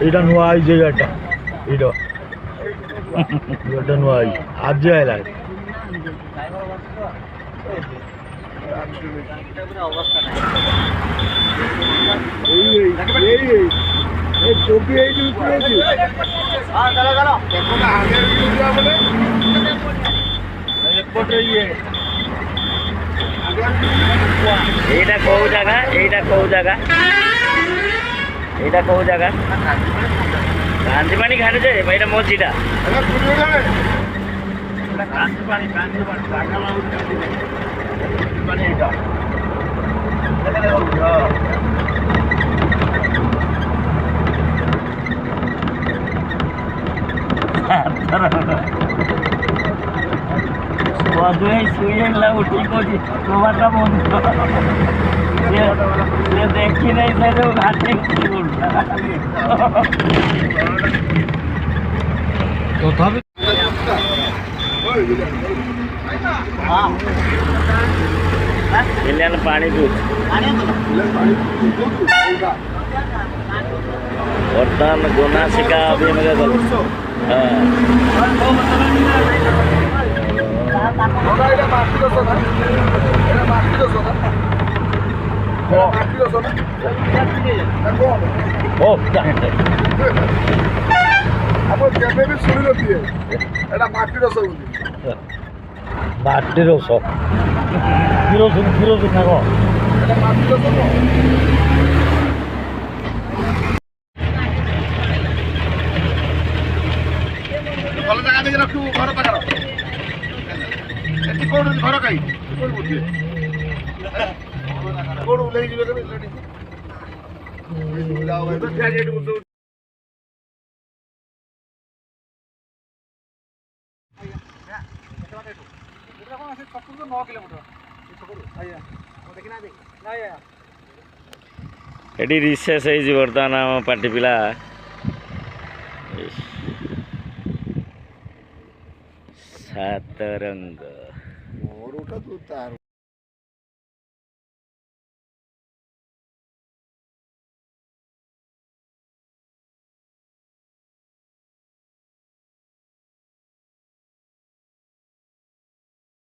এটা নোয়াই জায়গাটা এটা এটা নোয়াই আজ আইলা এইটা কোউ জায়গা এইটা কোউ জায়গা এইটা কোউ জায়গা গান্ধীপানি ঘাটে যে এটা মসজিদা শুয়ে উঠি করছি তোমারটা বন্ধ দেখি নাই ঘাটে তথাপি ପାଣି ପିଉଛି ବର୍ତ୍ତମାନ ଗୋନାସିକା ଅଭିମୁଖେ ଗଲୁ ଆପଣ କେବେ ବି ଶୁଣିନଥିବେ ଏଇଟା ମାଟି ରସ ବୋଲି ମାଟି ରସ କିରୋସିନ କିରୋସିନ ନା କଣ ଏଇଟା ମାଟି ରସ ନୁହଁ ଭଲ ଜାଗା ଦେଇକି ରଖିବୁ ଘର ପାଖର ଏଠି କୋଉଠି ଘର କାହିଁ କୋଉଠି ବୁଝିବେ କୋଉଠି ଓହ୍ଲେଇ ଯିବେ କେବେ ଏଠି ରିସେସ୍ ହେଇଛି ବର୍ତ୍ତମାନ ଆମ ପାର୍ଟି ପିଲା ସାତରଙ୍ଗ।